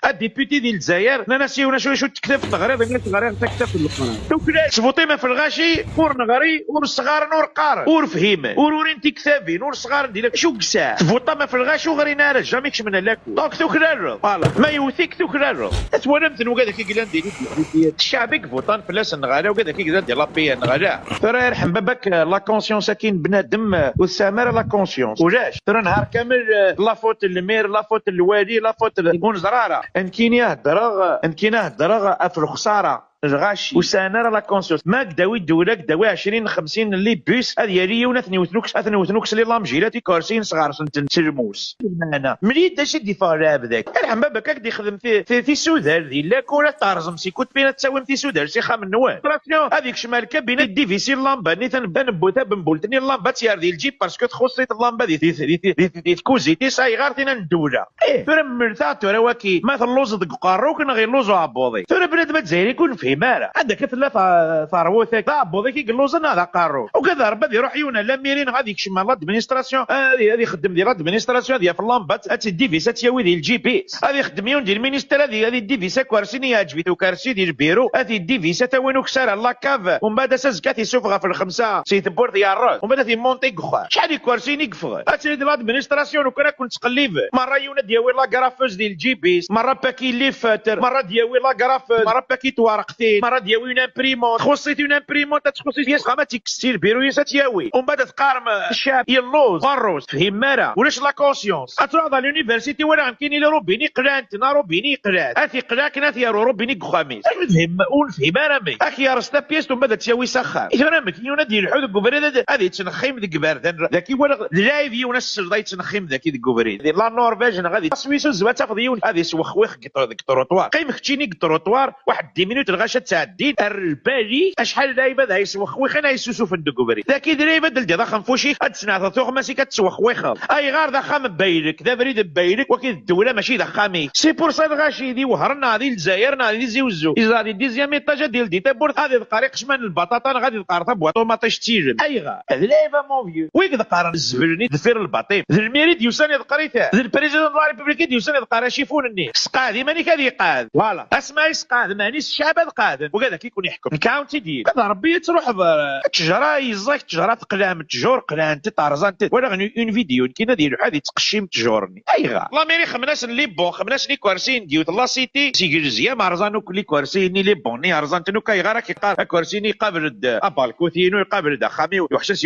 الديبيتي ديال الجزائر ناسيونا شو تكتب في الغريض اللي تغريض تكتب في القران توكلاش فوطيما في الغاشي ور نغري ور صغار نور قارن ور فهيمان ور انت كتابين ور صغار ندير شو كسا فوطيما في الغاشي وغرينا راه جاميكش من هلاك دونك توكلال فوالا ما يوثيك توكلال اتولمت وكذا كي قلنا ندير الشعبي فوطان فلاس نغالا وكذا كي قلنا ندير لابي نغالا ترى يرحم باباك لا كونسيونس كاين بنادم والسامر لا كونسيونس ولاش ترى نهار كامل لا فوت المير لا فوت الوالي لا فوت المنزراره انكينيه هضره في الخساره الغاشي وسانا راه لا كونسيوس ما داوي الدوله داوي 20 50 اللي بيس هذه هي ونثني وثنوكس اللي لامجيلاتي كارسين صغار سنتلموس انا ملي داش ديفار بذاك ارحم باباك كدي يخدم في سودان ذي لا كوره طارزم سي كنت بين تساوم في سودان سي خام النوان هذيك شمال كابين الديفيسي اللامبا ني تنبان بوتا بنبولتني اللامبا تيار ديال الجيب باسكو تخصيت اللامبا دي كوزيتي ساي غارتينا الدوله فرم مرتا ترى واكي ما تلوز دق قاروك غير لوزو عبوضي ترى بنادم تزاير يكون فيه مالا عندك ثلاثه ثروتك عبوضي كي قلوزن هذا قارو وكذا ربي يروح يونا لاميرين غادي يكشم لادمينستراسيون هذه يخدم ديال لادمينستراسيون هذه في اللامبات الديفيسا تياوي ديال الجي بي اس هذه يخدم يون ديال المينيستر هذه الديفيسا كوارسيني عجبتو كارسي ديال البيرو هذه الديفيسا تا وينو كسار لاكاف ومن بعد سازكات يسوفغا في الخمسه سي تبور ديال الراس ومن بعد مونتي كخا شحال كوارسيني كفغ هاتي ديال لادمينستراسيون وكنا كنت تقلب مره يونا دياوي لا كرافوز ديال الجي بي اس مره باكي لي فاتر مره دياوي لا كراف مره باكي توارقتين مره دياوي اون امبريمون خصيتي اون امبريمون تخصيتي فيها خامه تيكستي البيرو يساتياوي ومن بعد تقارم الشاب يلوز باروس فهم مالا ولاش لا كونسيونس اتروح على لونيفرسيتي ولا غنكيني لي روبيني قلانت نا روبيني قلات اثي قلاك ناثي يا روبيني كخاميس فهم ونفهم انا مي اخي يا رستا بيست ومن بعد تساوي سخان اذا مكيونه ديال الحوت الكبريد هذه تنخيم ذيك باردن ذاكي ولا لايف يونا السلطه تنخيم ذاكي ذيك كبريد لا نورفيج غادي سويسو زوا تاخذ يون هذه سوخويخ التروطوار قيم ختيني التروطوار واحد 10 مينوت الغاشه تعدي البالي اشحال دايبه ذا يسوخويخ انا يسوسو في الدكوبري ذاكي دريبه دل دي ضخم فوشي هاد سنه ثوخ ماشي كتسوخويخ اي غار ذا خام بايلك ذا بريد بايلك وكي الدوله ماشي ذا خامي سي بور سا الغاشي دي وهرنا هذه الجزائر هذه زيوزو اذا هذه ديزيام ايطاج ديال دي تبور هذه القريق شمان البطاطا غادي القارطه بواطوماطيش تيجن اي غار هذا لايفا مون فيو ويك ذقار الزبلني ذفير الباطيم ذا الميريد يوساني ذقريته ذا البريزيدون لا ريبوبليك يوساني ذقار شيفونني سقادي ماني كذي قاد فوالا اسمعي سقاد ماني الشعب قاد وكذا كيكون يحكم الكاونتي ديال هذا ربي تروح التجاره يزاك تجاره تقلام التجور قلان طارزان ولا اون فيديو كاين ديال هذه تقشيم تجورني اي غا لا ميري خمناس اللي بون خمناس لي كوارسين ديوت لا سيتي سيجلزيا مارزانو كلي كوارسيني لي بوني ارزان تنو كاي غارك كوارسيني قابل ابالكوثينو يقابل دخامي وحشاس